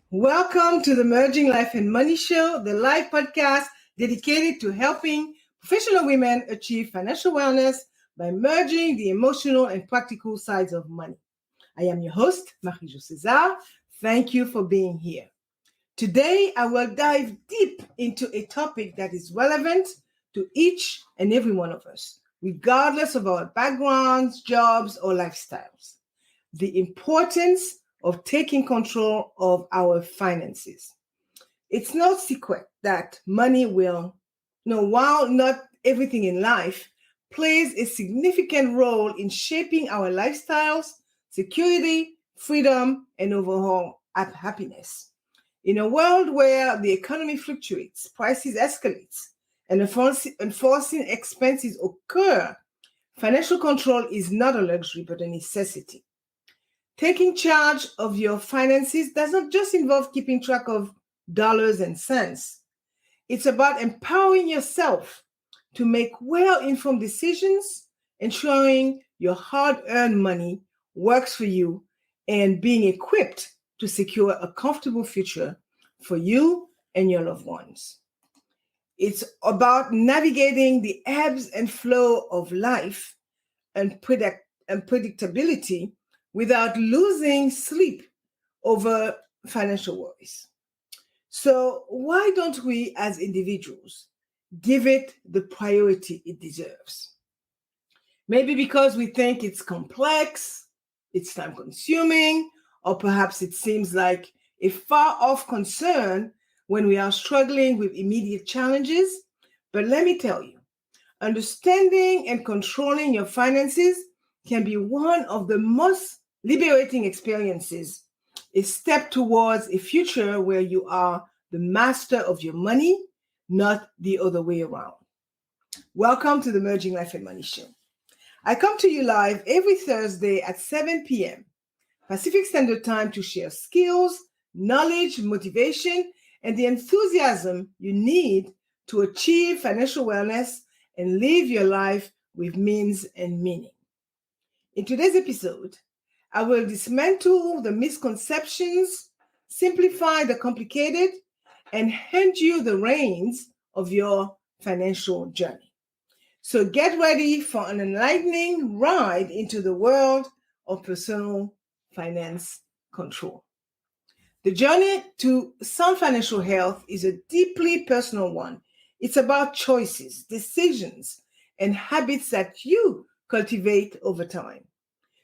Welcome to the Merging Life and Money Show, the live podcast dedicated to helping professional women achieve financial wellness by merging the emotional and practical sides of money. I am your host, Marie-Jo César. Thank you for being here. Today, I will dive deep into a topic that is relevant to each and every one of us, regardless of our backgrounds, jobs, or lifestyles. The importance of taking control of our finances. It's no secret that money while not everything in life, plays a significant role in shaping our lifestyles, security, freedom, and overall happiness. In a world where the economy fluctuates, prices escalate, and unforeseen expenses occur, financial control is not a luxury but a necessity. Taking charge of your finances does not just involve keeping track of dollars and cents. It's about empowering yourself to make well-informed decisions, ensuring your hard-earned money works for you, and being equipped to secure a comfortable future for you and your loved ones. It's about navigating the ebbs and flow of life and predictability without losing sleep over financial worries. So why don't we as individuals give it the priority it deserves? Maybe because we think it's complex, it's time-consuming, or perhaps it seems like a far-off concern when we are struggling with immediate challenges. But let me tell you, understanding and controlling your finances can be one of the most liberating experiences, a step towards a future where you are the master of your money, not the other way around. Welcome to the Merging Life and Money Show. I come to you live every Thursday at 7 p.m. Pacific Standard Time to share skills, knowledge, motivation, and the enthusiasm you need to achieve financial wellness and live your life with means and meaning. In today's episode, I will dismantle the misconceptions, simplify the complicated, and hand you the reins of your financial journey. So get ready for an enlightening ride into the world of personal finance control. The journey to sound financial health is a deeply personal one. It's about choices, decisions, and habits that you cultivate over time.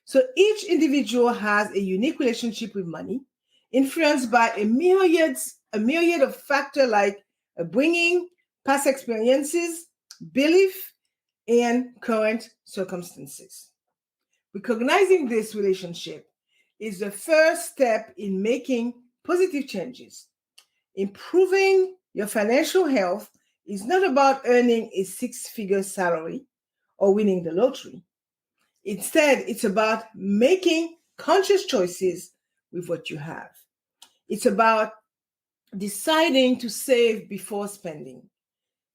So each individual has a unique relationship with money, influenced by a myriad of factors like upbringing, past experiences, belief, and current circumstances. Recognizing this relationship is the first step in making positive changes. Improving your financial health is not about earning a six-figure salary or winning the lottery. Instead, it's about making conscious choices with what you have. It's about deciding to save before spending,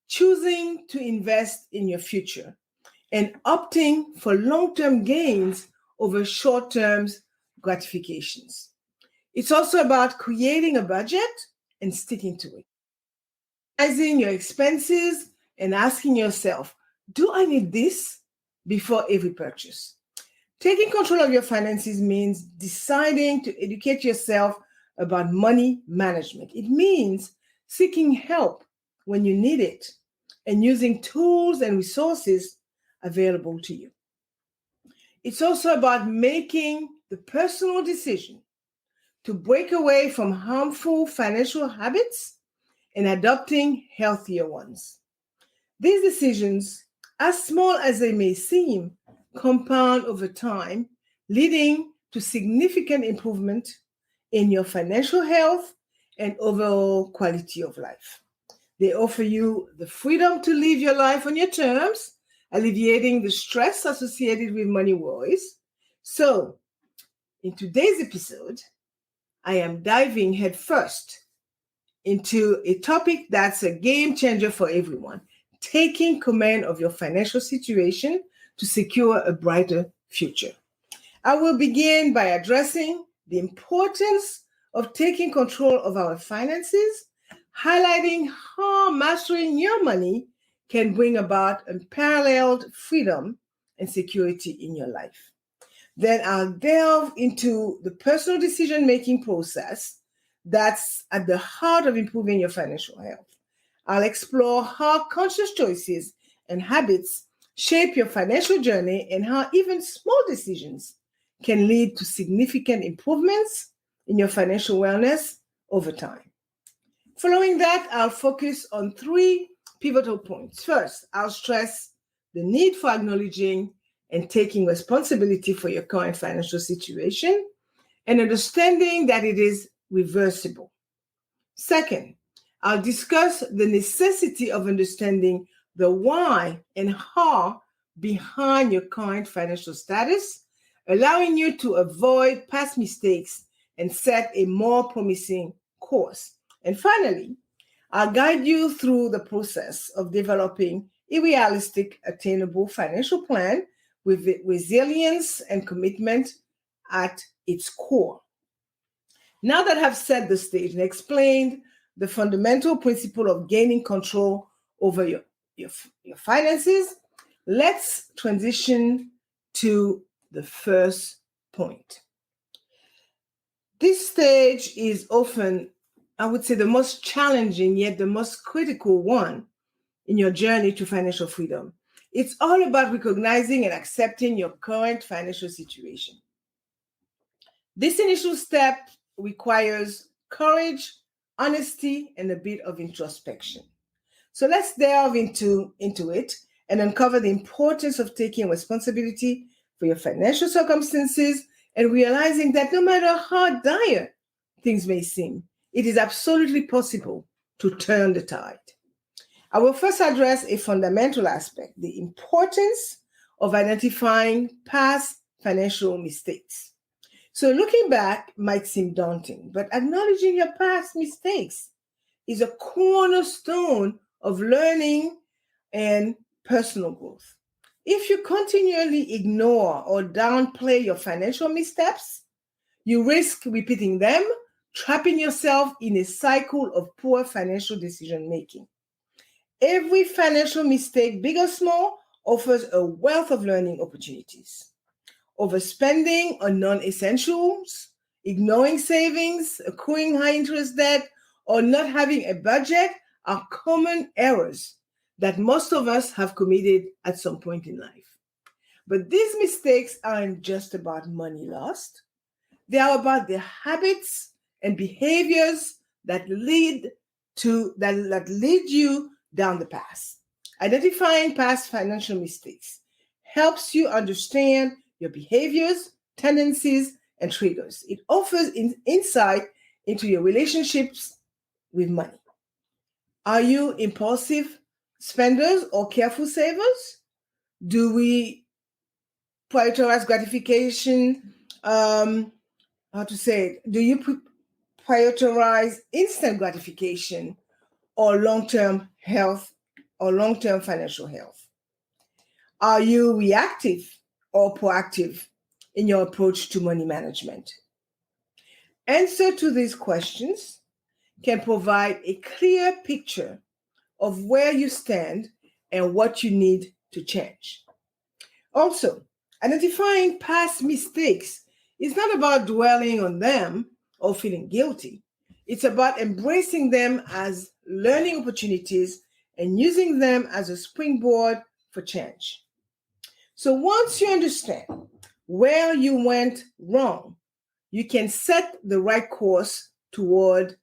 choosing to invest in your future, and opting for long-term gains over short-term gratifications. It's also about creating a budget and sticking to it. Analyzing your expenses and asking yourself, do I need this before every purchase? Taking control of your finances means deciding to educate yourself about money management. It means seeking help when you need it and using tools and resources available to you. It's also about making the personal decision to break away from harmful financial habits and adopting healthier ones. These decisions, as small as they may seem, compound over time, leading to significant improvement in your financial health and overall quality of life. They offer you the freedom to live your life on your terms, alleviating the stress associated with money worries. So, in today's episode, I am diving headfirst into a topic that's a game changer for everyone: taking command of your financial situation to secure a brighter future. I will begin by addressing the importance of taking control of our finances, highlighting how mastering your money can bring about unparalleled freedom and security in your life. Then I'll delve into the personal decision-making process that's at the heart of improving your financial health. I'll explore how conscious choices and habits shape your financial journey and how even small decisions can lead to significant improvements in your financial wellness over time. Following that, I'll focus on 3 pivotal points. First, I'll stress the need for acknowledging and taking responsibility for your current financial situation and understanding that it is reversible. Second, I'll discuss the necessity of understanding the why and how behind your current financial status, allowing you to avoid past mistakes and set a more promising course. And finally, I'll guide you through the process of developing a realistic, attainable financial plan with resilience and commitment at its core. Now that I've set the stage and explained the fundamental principle of gaining control over your finances, let's transition to the first point. This stage is often, I would say, the most challenging yet the most critical one in your journey to financial freedom. It's all about recognizing and accepting your current financial situation. This initial step requires courage, honesty, and a bit of introspection. So let's delve into it and uncover the importance of taking responsibility for your financial circumstances and realizing that no matter how dire things may seem, it is absolutely possible to turn the tide. I will first address a fundamental aspect, the importance of identifying past financial mistakes. So looking back might seem daunting, but acknowledging your past mistakes is a cornerstone of learning and personal growth. If you continually ignore or downplay your financial missteps, you risk repeating them, trapping yourself in a cycle of poor financial decision making. Every financial mistake, big or small, offers a wealth of learning opportunities. Overspending on non-essentials, ignoring savings, accruing high-interest debt, or not having a budget are common errors that most of us have committed at some point in life. But these mistakes aren't just about money lost. They are about the habits and behaviors that lead you down the path. Identifying past financial mistakes helps you understand your behaviors, tendencies, and triggers. It offers insight into your relationships with money. Are you impulsive spenders or careful savers? Do we prioritize gratification? Do you prioritize instant gratification or long-term health or long-term financial health? Are you reactive or proactive in your approach to money management? Answer to these questions can provide a clear picture of where you stand and what you need to change. Also, identifying past mistakes is not about dwelling on them or feeling guilty. It's about embracing them as learning opportunities and using them as a springboard for change. So once you understand where you went wrong, you can set the right course toward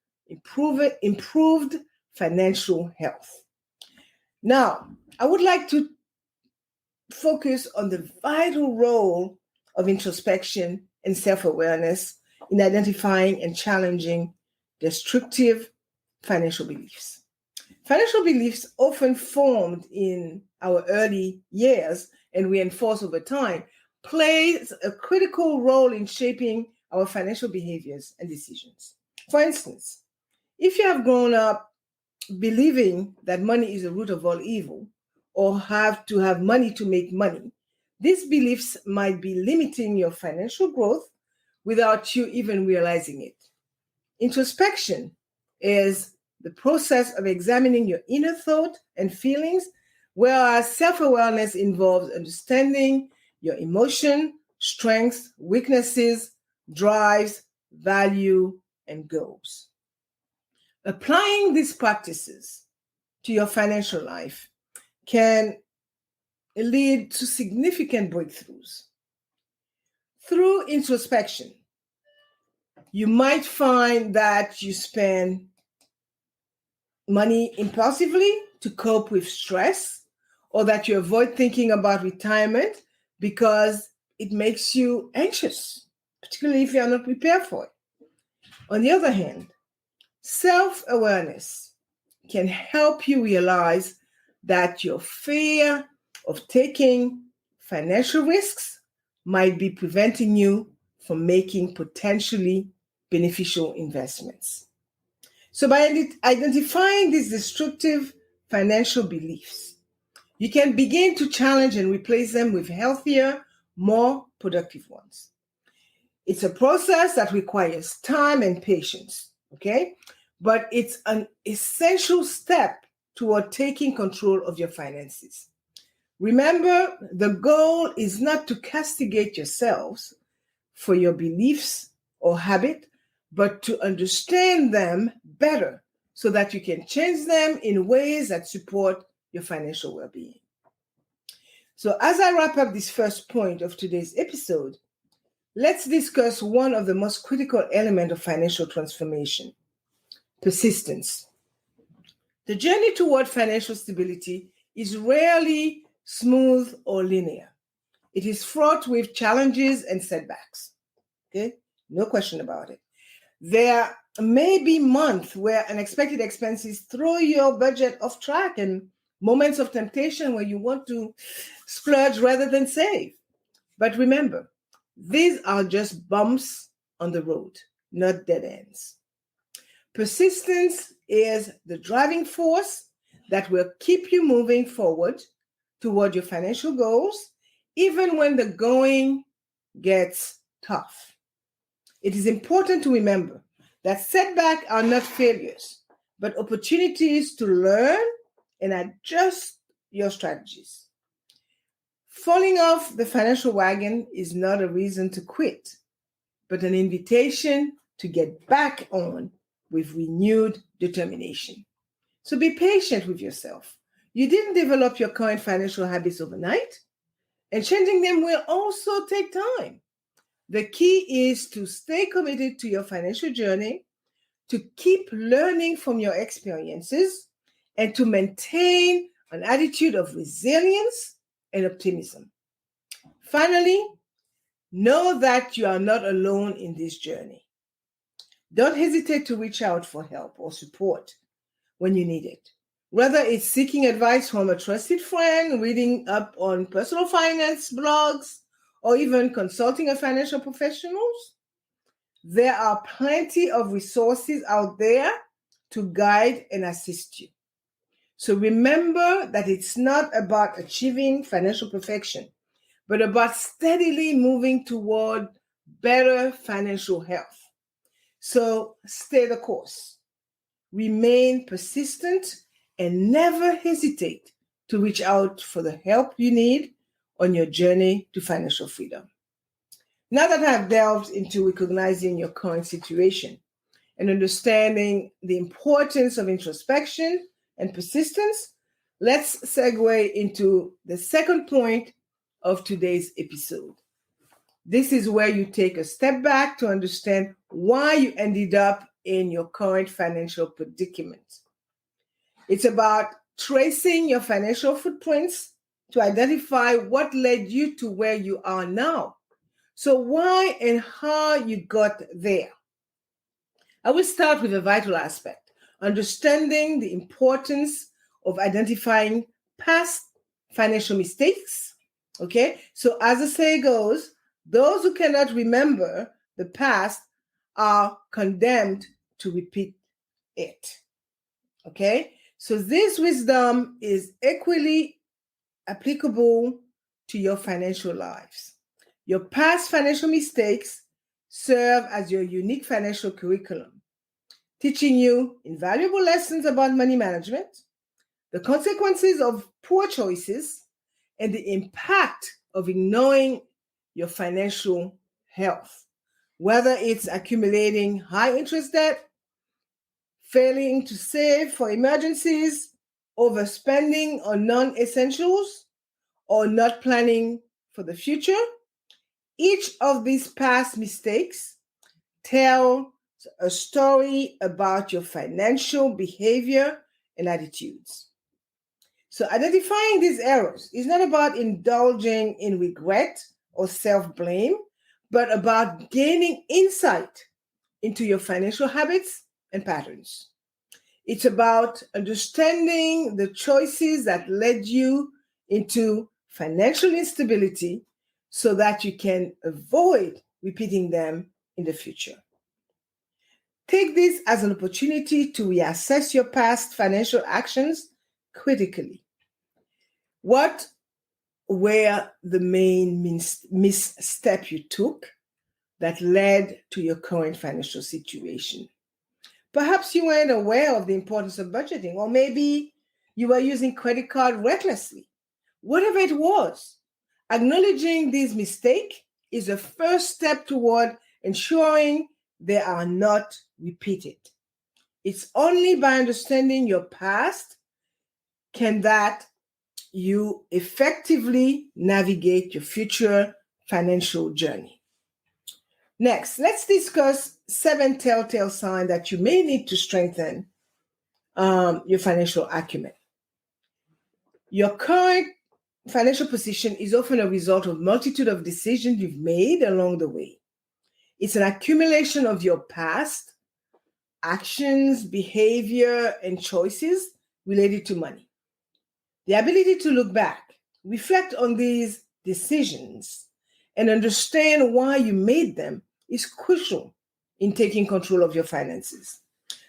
improved financial health. Now, I would like to focus on the vital role of introspection and self-awareness in identifying and challenging destructive financial beliefs. Financial beliefs often formed in our early years and reinforced over time plays a critical role in shaping our financial behaviors and decisions. For instance, if you have grown up believing that money is the root of all evil or have to have money to make money, these beliefs might be limiting your financial growth without you even realizing it. Introspection is the process of examining your inner thought and feelings, whereas self-awareness involves understanding your emotion, strengths, weaknesses, drives, value, and goals. Applying these practices to your financial life can lead to significant breakthroughs. Through introspection, you might find that you spend money impulsively to cope with stress, or that you avoid thinking about retirement because it makes you anxious, particularly if you are not prepared for it. On the other hand, self-awareness can help you realize that your fear of taking financial risks might be preventing you from making potentially beneficial investments. So by identifying these destructive financial beliefs, you can begin to challenge and replace them with healthier, more productive ones. It's a process that requires time and patience, okay? But it's an essential step toward taking control of your finances. Remember, the goal is not to castigate yourselves for your beliefs or habit, but to understand them better so that you can change them in ways that support your financial well-being. So as I wrap up this first point of today's episode, let's discuss one of the most critical elements of financial transformation: persistence. The journey toward financial stability is rarely smooth or linear. It is fraught with challenges and setbacks. Okay? No question about it. There may be months where unexpected expenses throw your budget off track and moments of temptation where you want to splurge rather than save. But remember, these are just bumps on the road, not dead ends. Persistence is the driving force that will keep you moving forward toward your financial goals, even when the going gets tough. It is important to remember that setbacks are not failures, but opportunities to learn and adjust your strategies. Falling off the financial wagon is not a reason to quit, but an invitation to get back on with renewed determination. So be patient with yourself. You didn't develop your current financial habits overnight, and changing them will also take time. The key is to stay committed to your financial journey, to keep learning from your experiences, and to maintain an attitude of resilience and optimism. Finally, know that you are not alone in this journey. Don't hesitate to reach out for help or support when you need it. Whether it's seeking advice from a trusted friend, reading up on personal finance blogs, or even consulting a financial professional, there are plenty of resources out there to guide and assist you. So remember that it's not about achieving financial perfection, but about steadily moving toward better financial health. So stay the course, remain persistent, and never hesitate to reach out for the help you need on your journey to financial freedom. Now that I've delved into recognizing your current situation and understanding the importance of introspection and persistence, let's segue into the second point of today's episode. This is where you take a step back to understand why you ended up in your current financial predicament. It's about tracing your financial footprints to identify what led you to where you are now. So why and how you got there. I will start with a vital aspect, understanding the importance of identifying past financial mistakes. Okay, so as the saying goes, those who cannot remember the past are condemned to repeat it. Okay? So this wisdom is equally applicable to your financial lives. Your past financial mistakes serve as your unique financial curriculum, teaching you invaluable lessons about money management, the consequences of poor choices, and the impact of ignoring your financial health. Whether it's accumulating high interest debt, failing to save for emergencies, overspending on non essentials, or not planning for the future, each of these past mistakes tell a story about your financial behavior and attitudes. So, identifying these errors is not about indulging in regret or self blame, but about gaining insight into your financial habits and patterns. It's about understanding the choices that led you into financial instability so that you can avoid repeating them in the future. Take this as an opportunity to reassess your past financial actions critically. What were the main misstep you took that led to your current financial situation? Perhaps you weren't aware of the importance of budgeting, or maybe you were using credit card recklessly. Whatever it was, acknowledging this mistake is a first step toward ensuring they are not repeated. It's only by understanding your past can that you effectively navigate your future financial journey. Next, let's discuss 7 telltale signs that you may need to strengthen your financial acumen. Your current financial position is often a result of a multitude of decisions you've made along the way. It's an accumulation of your past actions, behavior, and choices related to money. The ability to look back, reflect on these decisions, and understand why you made them is crucial in taking control of your finances.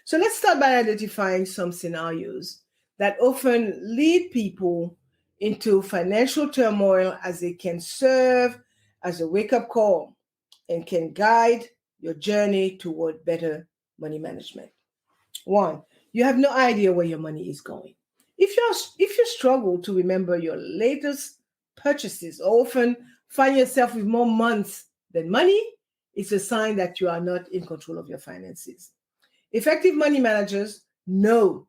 So let's start by identifying some scenarios that often lead people into financial turmoil, as they can serve as a wake-up call and can guide your journey toward better money management. One, you have no idea where your money is going. If you struggle to remember your latest purchases, or often find yourself with more months than money, it's a sign that you are not in control of your finances. Effective money managers know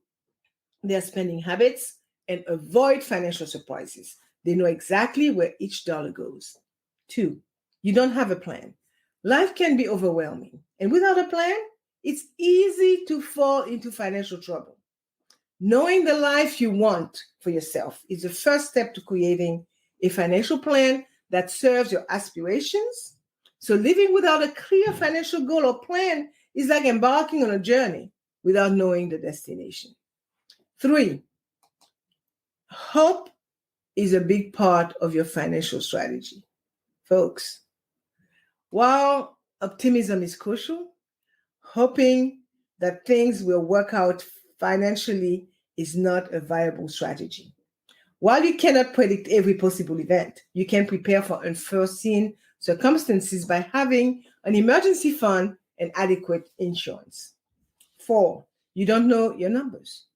their spending habits and avoid financial surprises. They know exactly where each dollar goes. Two, you don't have a plan. Life can be overwhelming, and without a plan, it's easy to fall into financial trouble. Knowing the life you want for yourself is the first step to creating a financial plan that serves your aspirations. So, living without a clear financial goal or plan is like embarking on a journey without knowing the destination. Three, hope is a big part of your financial strategy. Folks, while optimism is crucial, hoping that things will work out financially is not a viable strategy. While you cannot predict every possible event, you can prepare for unforeseen circumstances by having an emergency fund and adequate insurance. Four, you don't know your numbers.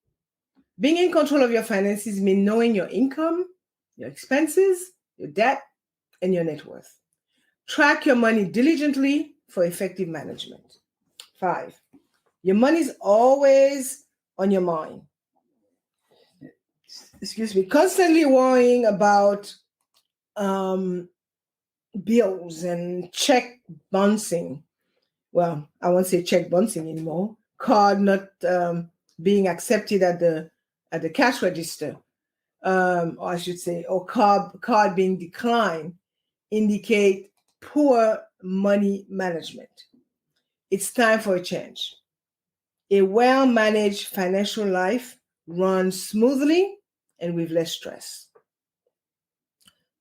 Being in control of your finances means knowing your income, your expenses, your debt, and your net worth. Track your money diligently for effective management. Five, your money is always on your mind. Constantly worrying about bills and check bouncing. Well, I won't say check bouncing anymore. Card not being accepted at the cash register, or I should say, or card being declined, indicate poor money management. It's time for a change. A well-managed financial life runs smoothly and with less stress.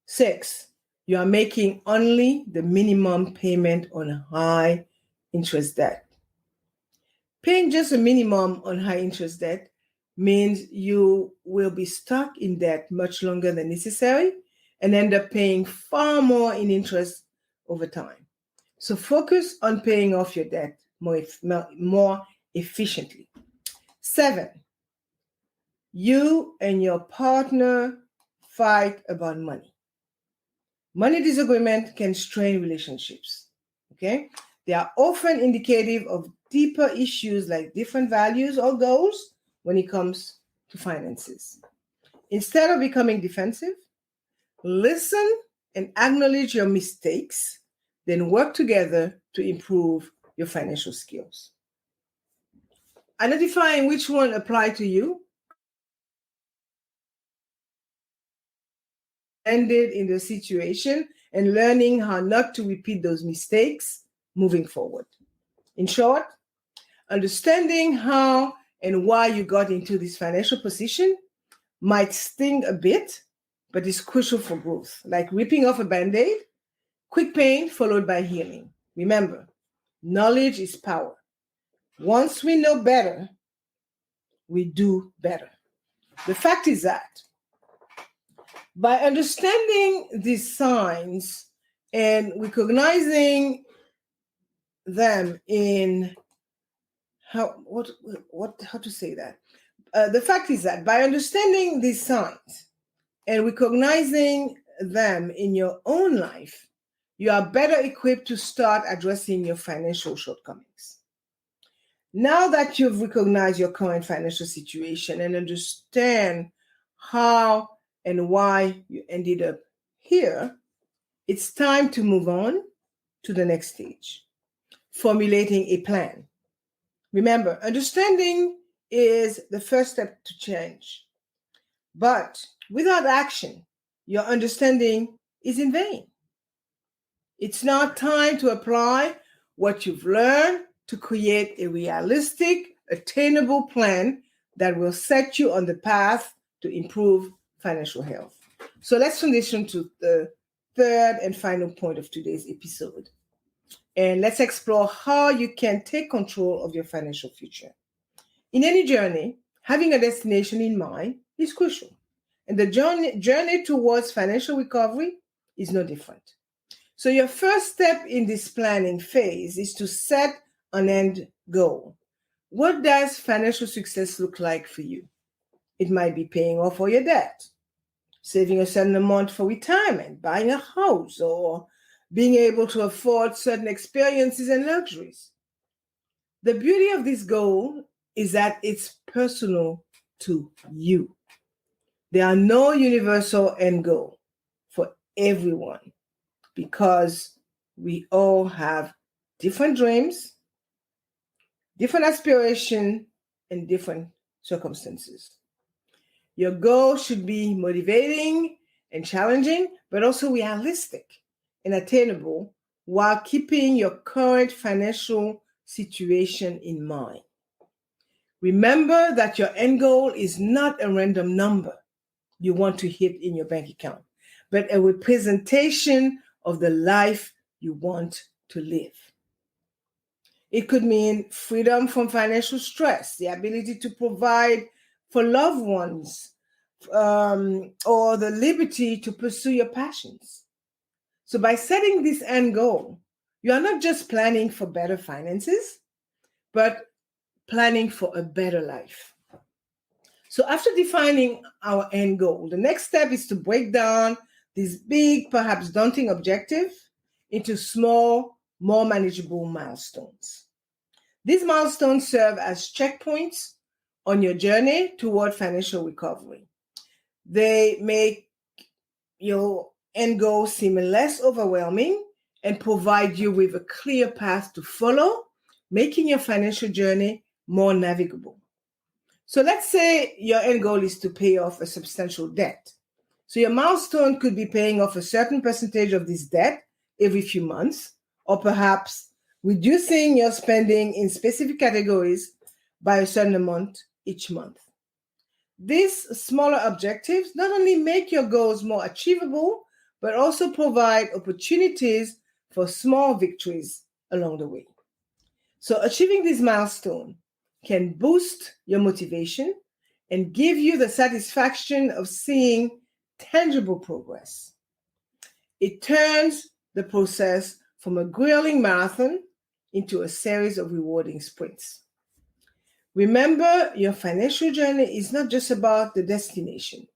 6, you are making only the minimum payment on high interest debt. Paying just a minimum on high interest debt means you will be stuck in debt much longer than necessary and end up paying far more in interest over time. So focus on paying off your debt more efficiently. 7, you and your partner fight about money. Money disagreement can strain relationships. Okay? They are often indicative of deeper issues like different values or goals when it comes to finances. Instead of becoming defensive, listen and acknowledge your mistakes, then work together to improve your financial skills. Identifying which one apply to you ended in the situation and learning how not to repeat those mistakes moving forward. In short, understanding how and why you got into this financial position might sting a bit, but is crucial for growth, like ripping off a band-aid, quick pain followed by healing. Remember, knowledge is power. Once we know better, we do better. The fact is that by understanding these signs and recognizing them in how to say that? The fact is that by understanding these signs and recognizing them in your own life, you are better equipped to start addressing your financial shortcomings. Now that you've recognized your current financial situation and understand how and why you ended up here, it's time to move on to the next stage, formulating a plan. Remember, understanding is the first step to change. But without action, your understanding is in vain. It's now time to apply what you've learned to create a realistic, attainable plan that will set you on the path to improve financial health. So let's transition to the third and final point of today's episode. And let's explore how you can take control of your financial future. In any journey, having a destination in mind is crucial. And the journey towards financial recovery is no different. So your first step in this planning phase is to set an end goal. What does financial success look like for you? It might be paying off all your debt, saving a certain amount for retirement, buying a house, or being able to afford certain experiences and luxuries. The beauty of this goal is that it's personal to you. There are no universal end goal for everyone because we all have different dreams, different aspirations, and different circumstances. Your goal should be motivating and challenging, but also realistic and attainable while keeping your current financial situation in mind. Remember that your end goal is not a random number you want to hit in your bank account, but a representation of the life you want to live. It could mean freedom from financial stress, the ability to provide for loved ones, or the liberty to pursue your passions. So by setting this end goal, you are not just planning for better finances, but planning for a better life. So after defining our end goal, the next step is to break down this big, perhaps daunting objective into small, more manageable milestones. These milestones serve as checkpoints on your journey toward financial recovery. They make your end goal seem less overwhelming and provide you with a clear path to follow, making your financial journey more navigable. So let's say your end goal is to pay off a substantial debt. So your milestone could be paying off a certain percentage of this debt every few months, or perhaps reducing your spending in specific categories by a certain amount each month. These smaller objectives not only make your goals more achievable, but also provide opportunities for small victories along the way. So achieving this milestone can boost your motivation and give you the satisfaction of seeing tangible progress. It turns the process from a grueling marathon into a series of rewarding sprints. Remember, your financial journey is not just about the destination.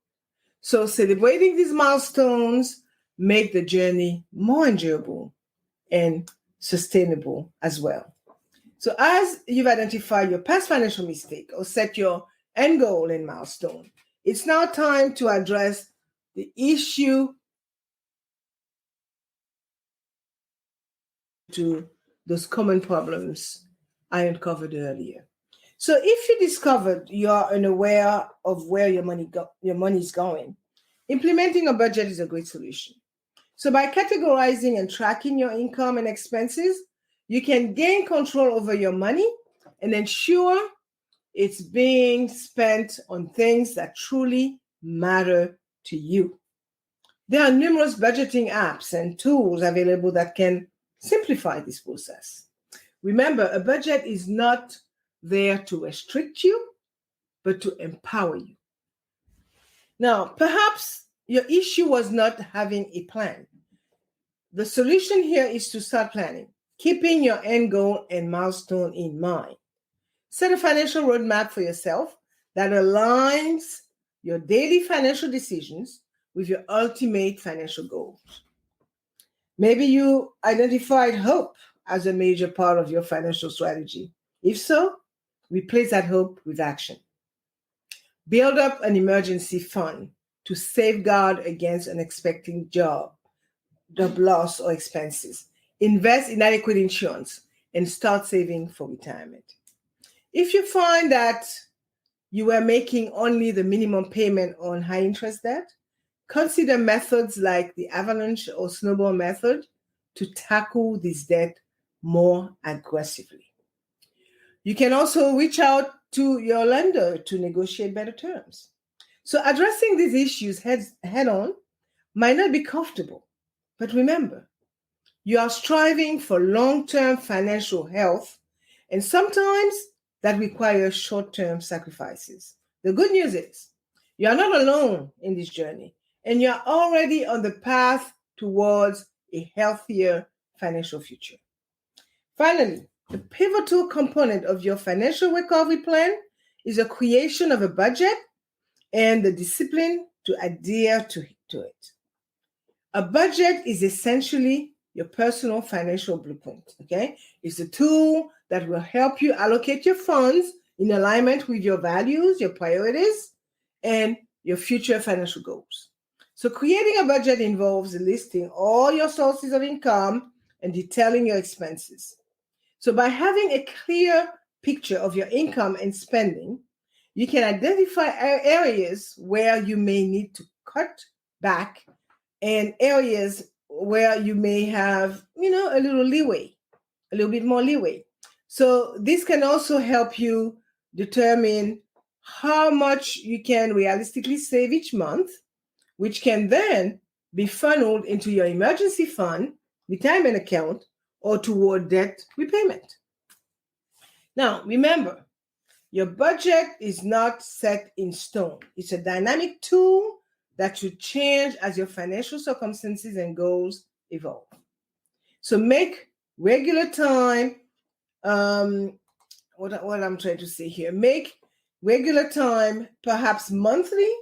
So celebrating these milestones make the journey more enjoyable and sustainable as well. So as you've identified your past financial mistake or set your end goal and milestone, it's now time to address the issue to those common problems I uncovered earlier. So if you discovered you are unaware of where your money is going, implementing a budget is a great solution. So by categorizing and tracking your income and expenses, you can gain control over your money and ensure it's being spent on things that truly matter to you. There are numerous budgeting apps and tools available that can simplify this process. Remember, a budget is not there to restrict you, but to empower you. Now, perhaps your issue was not having a plan. The solution here is to start planning, keeping your end goal and milestone in mind. Set a financial roadmap for yourself that aligns your daily financial decisions with your ultimate financial goals. Maybe you identified hope as a major part of your financial strategy. If so, replace that hope with action. Build up an emergency fund to safeguard against unexpected job loss or expenses. Invest in adequate insurance and start saving for retirement. If you find that you were making only the minimum payment on high interest debt, consider methods like the avalanche or snowball method to tackle this debt more aggressively. You can also reach out to your lender to negotiate better terms. So addressing these issues head on might not be comfortable, but remember, you are striving for long-term financial health, and sometimes that requires short-term sacrifices. The good news is you are not alone in this journey, and you are already on the path towards a healthier financial future. Finally, the pivotal component of your financial recovery plan is the creation of a budget and the discipline to adhere to it. A budget is essentially your personal financial blueprint, okay? It's a tool that will help you allocate your funds in alignment with your values, your priorities, and your future financial goals. So creating a budget involves listing all your sources of income and detailing your expenses. So by having a clear picture of your income and spending, you can identify areas where you may need to cut back and areas where you may have, a little bit more leeway. So this can also help you determine how much you can realistically save each month, which can then be funneled into your emergency fund, retirement account, or toward debt repayment. Now, remember, your budget is not set in stone. It's a dynamic tool that should change as your financial circumstances and goals evolve. So make regular time, what I'm trying to say here, make regular time, perhaps monthly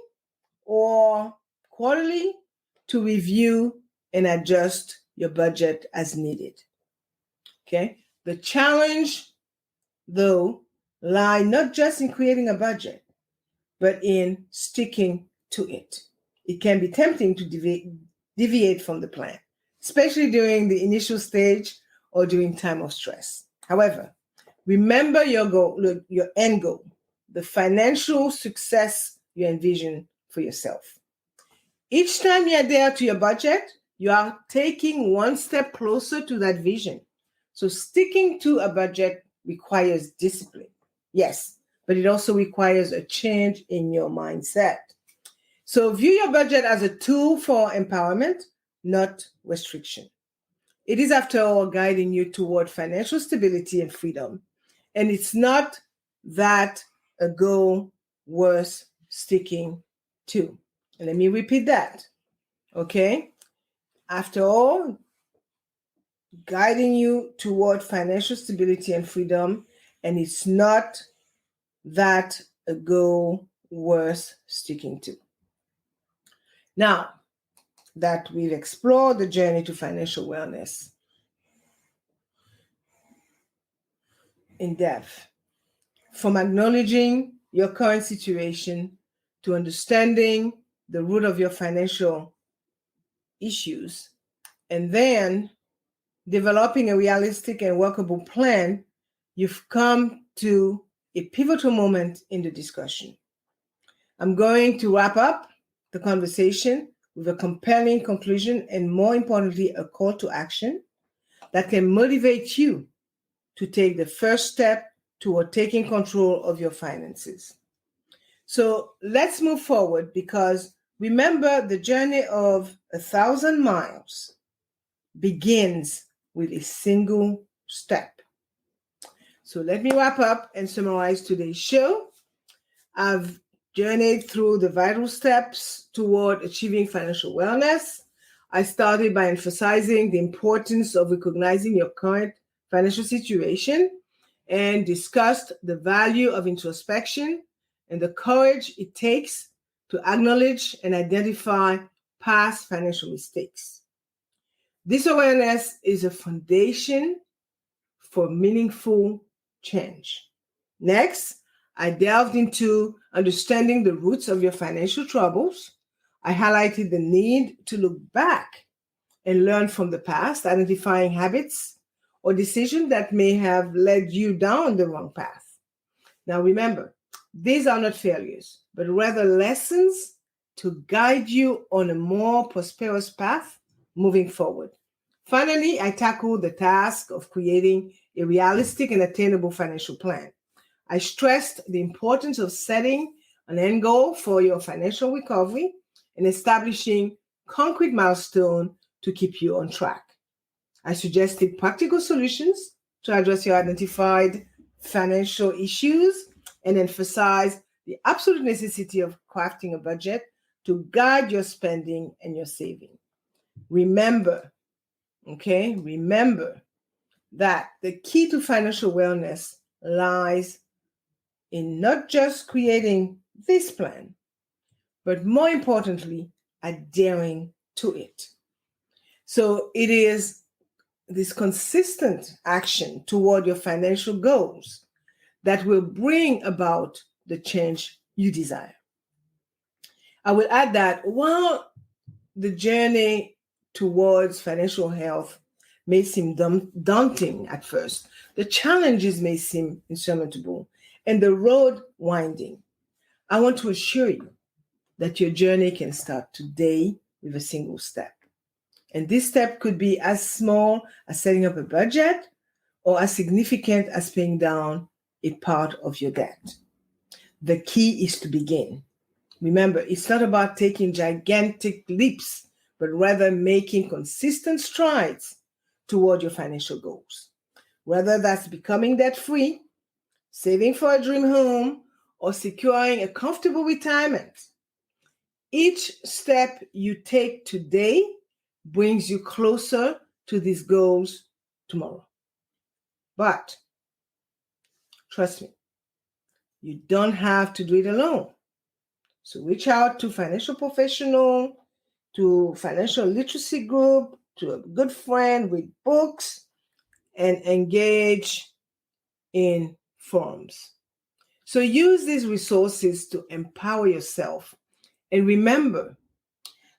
or quarterly, to review and adjust your budget as needed. Okay? The challenge, though, lie not just in creating a budget, but in sticking to it. It can be tempting to deviate from the plan, especially during the initial stage or during time of stress. However, remember your goal, your end goal, the financial success you envision for yourself. Each time you adhere to your budget, you are taking one step closer to that vision. So sticking to a budget requires discipline. Yes, but it also requires a change in your mindset. So view your budget as a tool for empowerment, not restriction. It is, after all, guiding you toward financial stability and freedom. And it's not that a goal worth sticking to. And let me repeat that. Okay? After all, guiding you toward financial stability and freedom, and it's not that a goal worth sticking to. Now that we've explored the journey to financial wellness in depth, from acknowledging your current situation to understanding the root of your financial issues, and then developing a realistic and workable plan, you've come to a pivotal moment in the discussion. I'm going to wrap up the conversation with a compelling conclusion and, more importantly, a call to action that can motivate you to take the first step toward taking control of your finances. So let's move forward, because remember, the journey of 1,000 miles begins with a single step. So let me wrap up and summarize today's show. I've journeyed through the vital steps toward achieving financial wellness. I started by emphasizing the importance of recognizing your current financial situation and discussed the value of introspection and the courage it takes to acknowledge and identify past financial mistakes. This awareness is a foundation for meaningful change. Next, I delved into understanding the roots of your financial troubles. I highlighted the need to look back and learn from the past, identifying habits or decisions that may have led you down the wrong path. Now remember, these are not failures, but rather lessons to guide you on a more prosperous path moving forward. Finally, I tackled the task of creating a realistic and attainable financial plan. I stressed the importance of setting an end goal for your financial recovery and establishing concrete milestones to keep you on track. I suggested practical solutions to address your identified financial issues and emphasized the absolute necessity of crafting a budget to guide your spending and your saving. Remember that the key to financial wellness lies in not just creating this plan, but more importantly, adhering to it. So it is this consistent action toward your financial goals that will bring about the change you desire. I will add that while the journey towards financial health may seem daunting at first, the challenges may seem insurmountable, and the road winding, I want to assure you that your journey can start today with a single step. And this step could be as small as setting up a budget or as significant as paying down a part of your debt. The key is to begin. Remember, it's not about taking gigantic leaps, but rather making consistent strides toward your financial goals. Whether that's becoming debt-free, saving for a dream home, or securing a comfortable retirement. Each step you take today brings you closer to these goals tomorrow. But trust me, you don't have to do it alone. So reach out to financial professional, to financial literacy group, to a good friend, read books, and engage in forums. So use these resources to empower yourself. And remember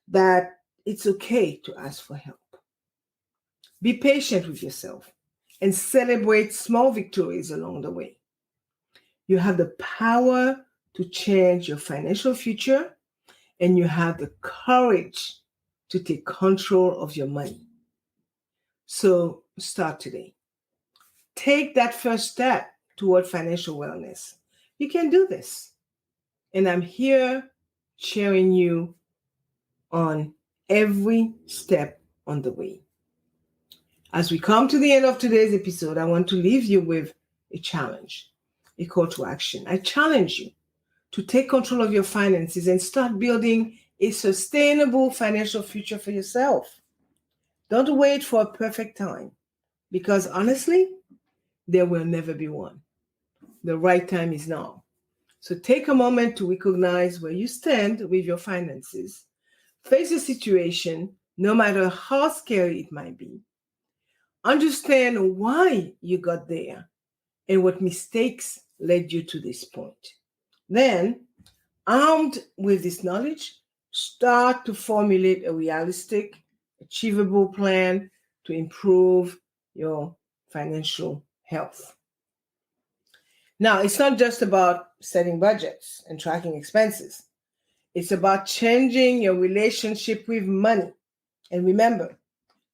that it's okay to ask for help. Be patient with yourself and celebrate small victories along the way. You have the power to change your financial future, and you have the courage to take control of your money. So start today. Take that first step toward financial wellness. You can do this. And I'm here cheering you on every step on the way. As we come to the end of today's episode, I want to leave you with a challenge, a call to action. I challenge you to take control of your finances and start building a sustainable financial future for yourself. Don't wait for a perfect time, because honestly, there will never be one. The right time is now. So take a moment to recognize where you stand with your finances. Face the situation, no matter how scary it might be. Understand why you got there and what mistakes led you to this point. Then, armed with this knowledge, start to formulate a realistic, achievable plan to improve your financial health. Now, it's not just about setting budgets and tracking expenses. It's about changing your relationship with money. And remember,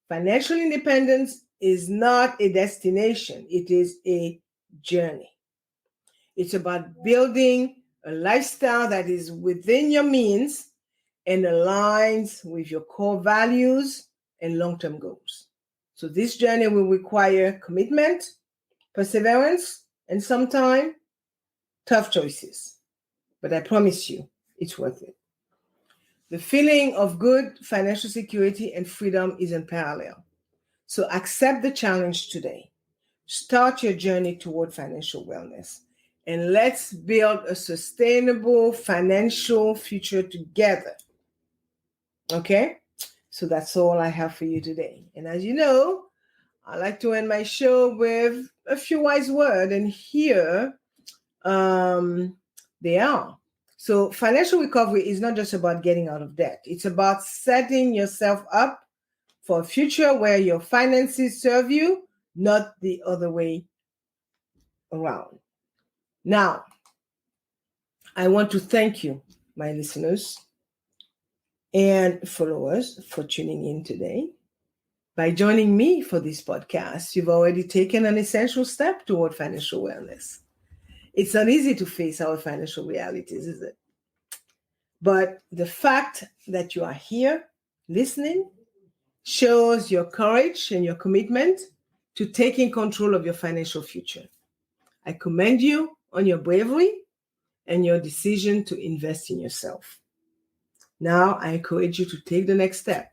financial independence is not a destination, it is a journey. It's about building a lifestyle that is within your means and aligns with your core values and long-term goals. So this journey will require commitment, perseverance, and sometimes tough choices. But I promise you, it's worth it. The feeling of good financial security and freedom is unparalleled. So accept the challenge today. Start your journey toward financial wellness. And let's build a sustainable financial future together. Okay? So that's all I have for you today. And as you know, I like to end my show with a few wise words. And here they are. So financial recovery is not just about getting out of debt. It's about setting yourself up for a future where your finances serve you, not the other way around. Now, I want to thank you, my listeners and followers, for tuning in today. By joining me for this podcast, you've already taken an essential step toward financial wellness. It's not easy to face our financial realities, is it? But the fact that you are here listening shows your courage and your commitment to taking control of your financial future. I commend you on your bravery and your decision to invest in yourself. Now, I encourage you to take the next step.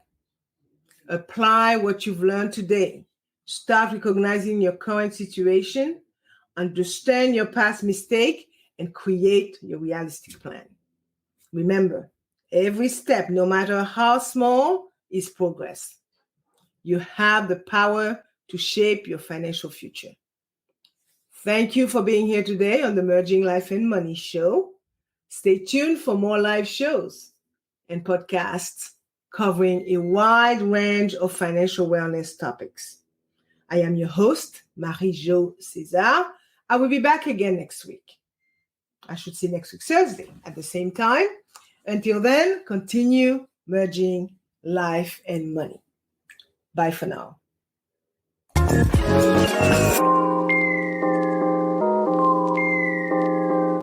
Apply what you've learned today. Start recognizing your current situation, understand your past mistake, and create your realistic plan. Remember, every step, no matter how small, is progress. You have the power to shape your financial future. Thank you for being here today on the Merging Life and Money Show. Stay tuned for more live shows and podcasts covering a wide range of financial wellness topics. I am your host, Marie-Jo César. I will be back again next week. I should say next week, Thursday, at the same time. Until then, continue merging life and money. Bye for now.